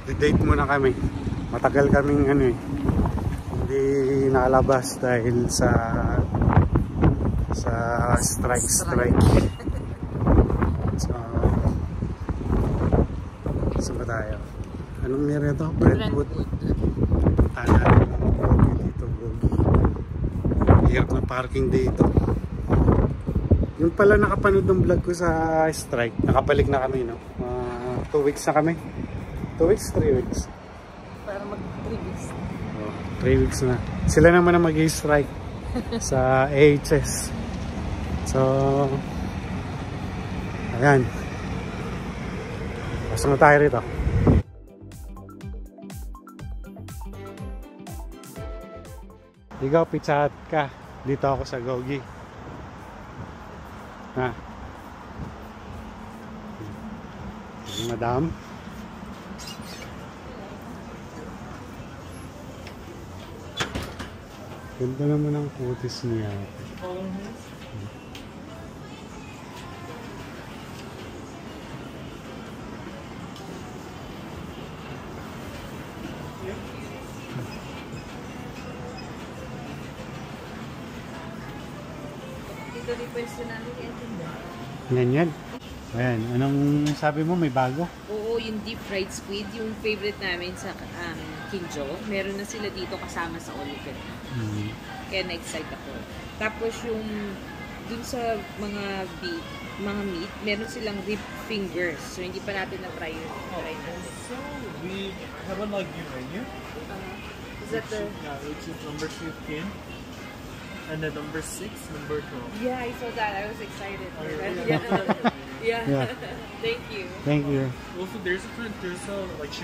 Date muna kami. Matagal kaming ano eh, hindi nakalabas dahil sa strike. So ba tayo? Anong meron ito? Brentwood. Tanan yung Gogi dito, Gogi. Hirap na parking dito. Yung pala nakapanood ng vlog ko sa strike, nakabalik na kami, no? 2 weeks na kami. 2 weeks, 3 weeks. Para mag 3 weeks. Oh, 3 weeks na. Sila naman ang mag-strike sa AHS. So, ayan. Basta na tayo rito. Ikaw, Pizza Hut ka. Dito ako sa Gogi. Ha? Madam? Ganda naman ang kutis niya. Dito di pwesto namin yung tinda. Yan. Ayan, anong sabi mo? May bago? Oo, yung deep fried squid, yung favorite namin sa Kinjo. Meron na sila dito kasama sa Olivet. Kaya na-excite ako. Tapos yung dun sa mga meat, meron silang rib fingers. So hindi pa natin na-try yun. So we have a new menu. Is that the... Yeah, which is number 15. And then number 6, number 12. Yeah, I saw that. I was excited. Oh, really? Yeah. Thank you. Thank you. Also, there's a like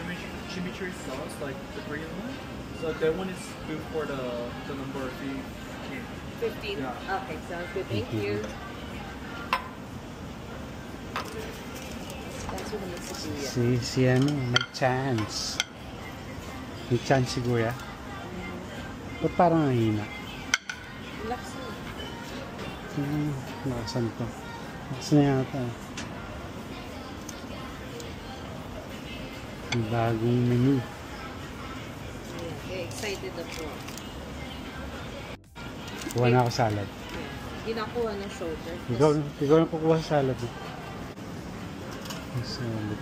chimichurri sauce, like the Korean one. So that one is good for the number 15. 15? Yeah. Okay, sounds good. Thank you. That's what it makes it. Si ano, may chance. May chance si Kuya. Ba't parang nahina? Relax na. Nakasan to. Nakasan na yata. Ang bagong menu. Okay, excited ako. Kuha na ako salad. Hindi na kuha ng shoulder. Ikaw na kukuha sa salad. Salad.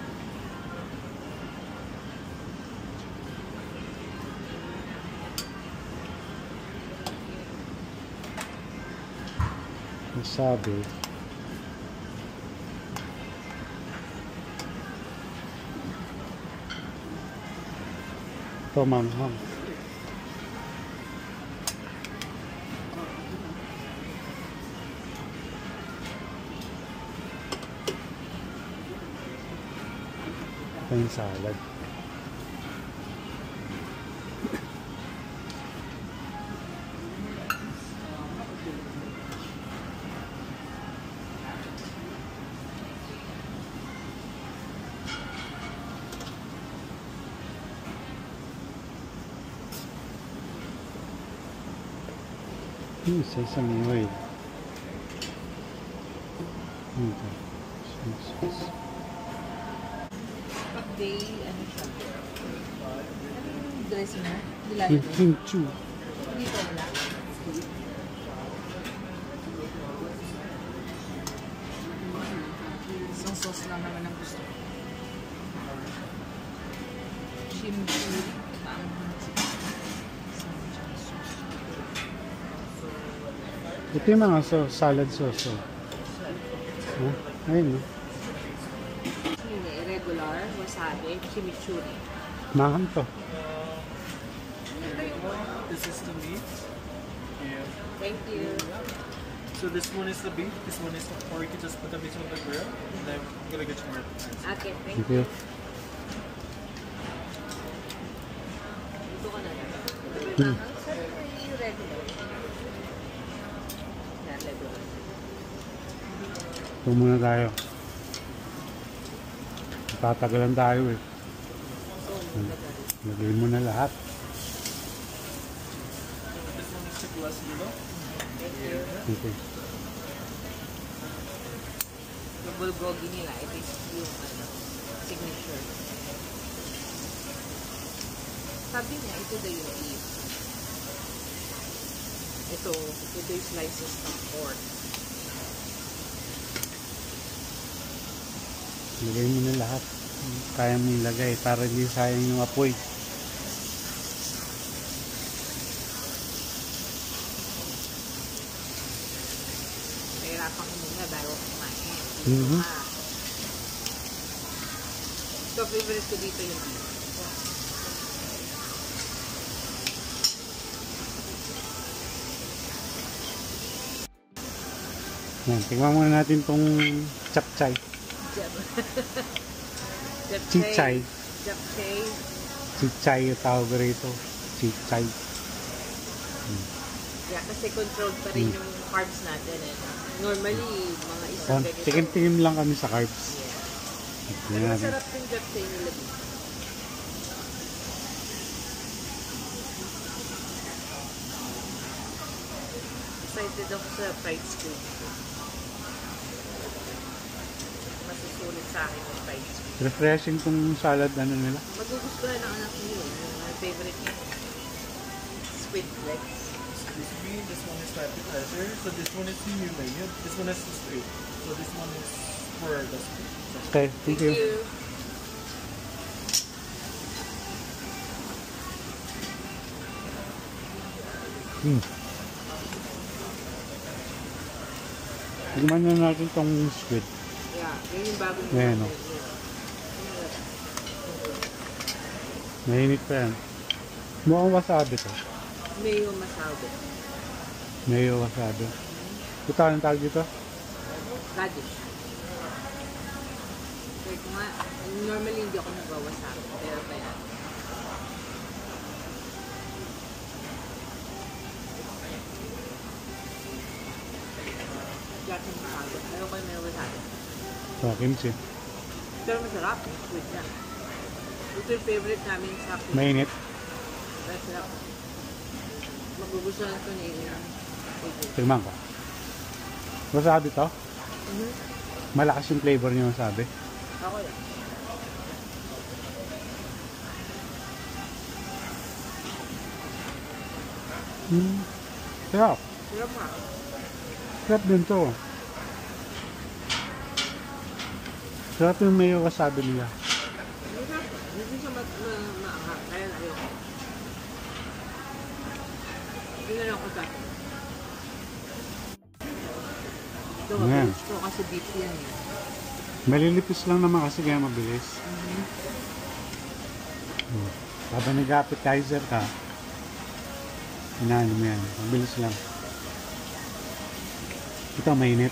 Sabi ito manghang. Ito yung salad. Sesame oil. Okay. Pag day, ano siya? Anong dressing na? Kimchi. Dito wala. Isang sauce lang naman ang gusto ko. Chimichurri. Ito yung mga salad sauce. Huh? Ayun, no? Regular, wasabi, chimichurri. Mahal to. This is the meat. Yeah. Thank you. So this one is the beef. This one is the pork. You just put the meat on the grill, and then I'm gonna get you more. Okay, thank Thank you. you. Dito ka na lang. Regular. Ito muna tayo. Tatagalan tayo eh. Lagay mo na lahat. This one is the glass noodle. Okay. Yung bulgogi nila, ito is yung signature. Sabi niya, ito daw yung beef. Ito daw yung slices ng pork. Lagay mo na lahat. Kaya mo ilagay para hindi sayang yung apoy. Nahirapan ko muna bago kumain. Mhm. So, favorite ko dito yung beef. Yan, tingnan muna natin tong chapchay. Chichay. Japchae. Chichay yung tawag rito. Chichay. Yeah, kasi controlled pa rin yung carbs natin. Eh. Normally, mga isang ganito. Tikim-tikim lang kami sa carbs. Yeah. Pero masarap yung japchae nila dito. Excited ako sa fried squid. Masusulit sa akin yung fried squid. Refreshing tong salad nila. Magugustuhan ng anak niyo. Yung favorite niya. Squid legs. Excuse me, this one is appetizer. So this one is the new menu. This one is the squid. So this one is for the squid. Okay, thank you. Tignan na natin tong squid. Yeah, yun yung bagong Ayan, menu. oh. Mainit pa yan. Mukhang wasabi to. Mayo masabi. Mayo wasabi. Ito, anong tawag dito? Radish. So, ito nga, normally hindi ako nagwawasabi. Pero kaya. Lahat ng masabi. Ayaw ko yung may wasabi. So, kimchi. Pero masarap. Sweet na. Ito yung favorite namin sa kimchi. Mainit. Masarap. Magugustuhan ito ni Tignan ko. Wasabi to? Malakas yung flavor niya wasabi. Ako yan. Sarap. Sarap nga. Sarap din to. Sarap yung mayo wasabi nila. Masarap. Hindi siya maanghang. Kaya na ayoko. Hindi na lang ako sa akin. Ito, Ayan. mabilis ko kasi beef yan eh. Malilipis lang naman kasi kaya mabilis. Habang nag-appetizer ka, inaano mo yan. Mabilis lang. Ito, mainit.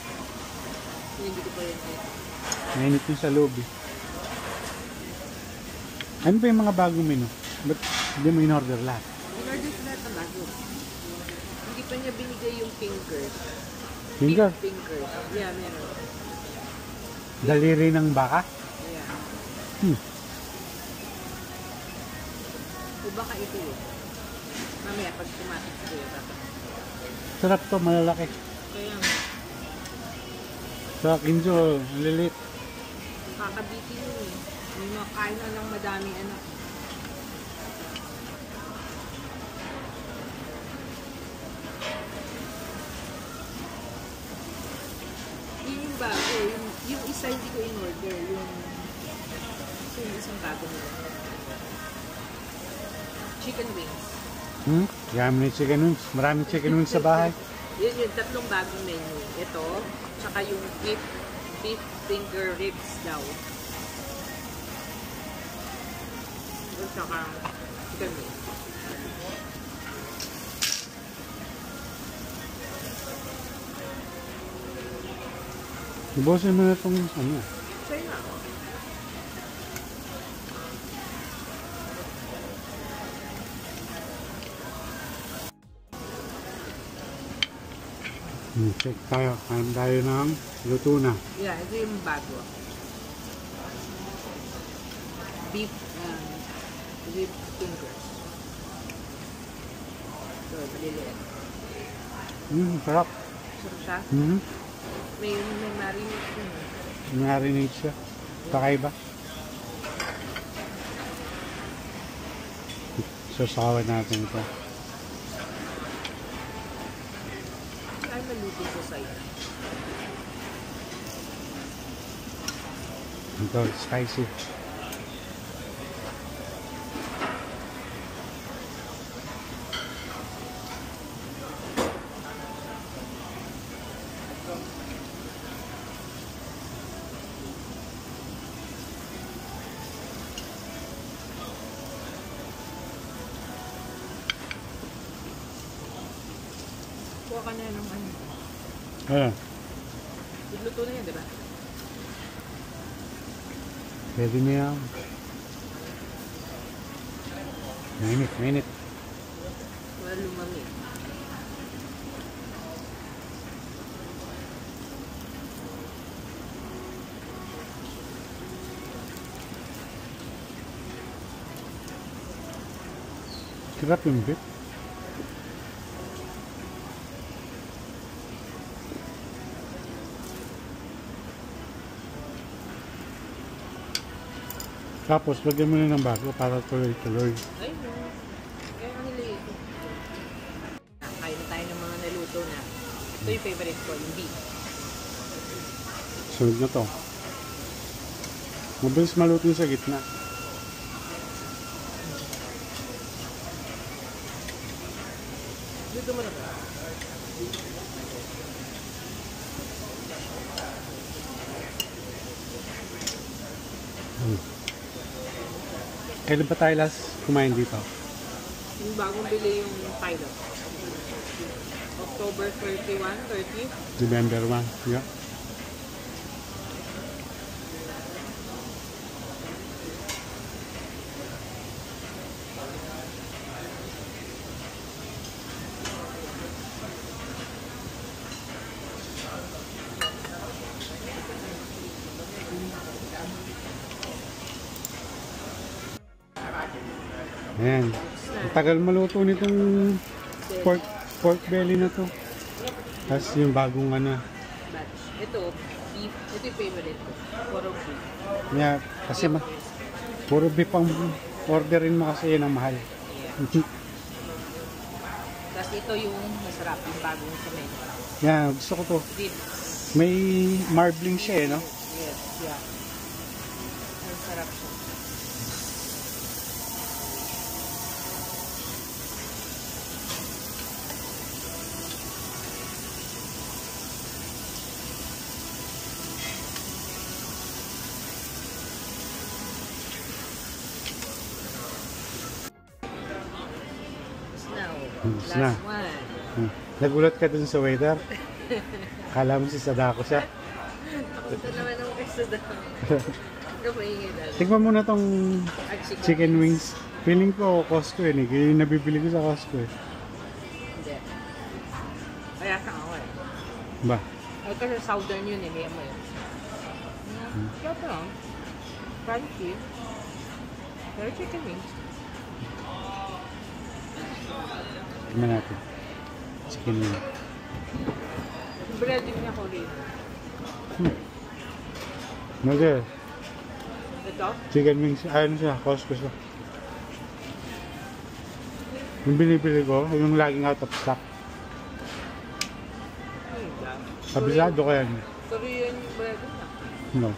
Hindi ko pa yun eh. Mainit yung sa loob eh. Ano ba yung mga bagong menu? Ba't hindi mo in-order lahat? In-order ko lahat ng bago. Hindi pa niya binigay yung fingers. Finger? Beef fingers. Yeah, meron. Daliri ng baka? Yeah. O baka ito yun. Mamaya, pag tumatik ko yun, dapat. Sarap to, malalaki. Kaya nga, Sa Kinjo, ang lilit. kakabitin yun eh. May mga kain na lang madami anak. Yun yung bago. Yung isa hindi ko in-order. Yung isang bago nila. Chicken wings. Marami chicken wings. Maraming chicken wings sa bahay. Yun yung tatlong bagong menu. Ito, tsaka yung beef finger ribs daw. At tsaka chicken wings. Ibosin mo na itong ano. Sa'yo na ako. Check tayo. Kain tayo ng luto na. Yeah, ito yung bago. Beef fingers. So, maliliit. Sarap. Sarap siya. May marinate yun. Marinate siya. Sasawan natin ito. Ay, maluto sa side. Ito, spicy. Kuha ka na ng ano. Ayan. Luto na yan, di ba? Pwede na yan. Mainit, mainit. Wala lumami. Sarap yung beef. Tapos, lagyan mo na ng bago para tuloy-tuloy. Ay, no. Kaya ang nila ito. Kain na tayo ng mga naluto na. Ito yung favorite ko, yung beef. Sunod na to. Mabilis maluto sa gitna. Luto mo na ba? Kailan ba tayo last kumain dito? Yung bagong bili yung pilot. October 31, 30. November 1. Yeah. Ayan. Ang tagal maluto nitong pork belly na to. Tapos yung bagong ano. Batch. Ito, beef. Ito yung favorite ko. Puro beef. Yeah, kasi puro beef ang orderin mo kasi yun ang mahal. Yeah. Tapos ito yung masarap, yung bagong cement. Yeah, gusto ko to. Ribs. May marbling siya no? Yes, yeah. Ang sarap siya. Last Last one. Nagulat ka dun sa waiter. Kala mo si Sadako siya. Ito naman ang kasadang. Ito maingin na. Tignan mo na tong chicken wings. Feeling ko Costco yun eh. Kaya yung nabibili ko sa Costco eh. Hindi. Kaya ka ako eh. Ba? Ay, kasi southern yun eh. Kaya mo yun. Kaya ito lang. Crunchy. Pero chicken wings. Tignan natin. Chicken wing. Breading niya ko rin. Mother, Ito? chicken wings. Ayun siya. Costco siya. Yung binibili ko, yung laging out of stock. Kabisado ko yan. Korean yung breading na. No.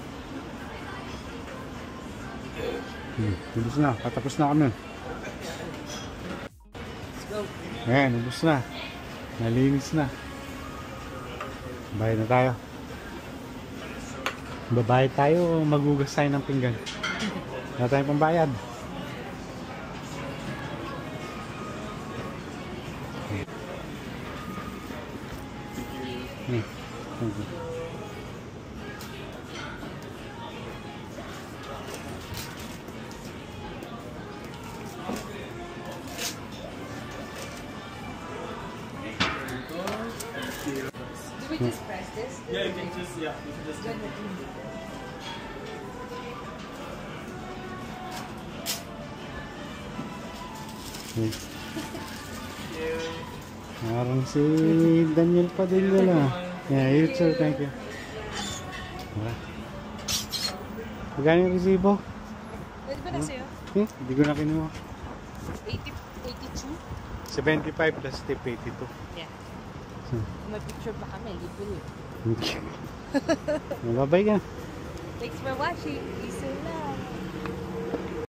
Ubus na. Patapos na kami. Let's go. Ayan, ubus na. Nalinis na. Bayad na tayo. Babayad tayo o magugas tayo ng pinggan? Wala tayong pambayad. Thank you. Do we just press this? Yeah, you can just Okay. Parang si Daniel pa din nila. Yeah, you too. Thank you. Magkano yung resibo? Pwede ba na sa'yo? Hindi ko na kinuha. 80 75 plus tip 82. Yeah. So, May picture pa kami, libre. Bye-bye ka. Thanks for watching. Peace and love.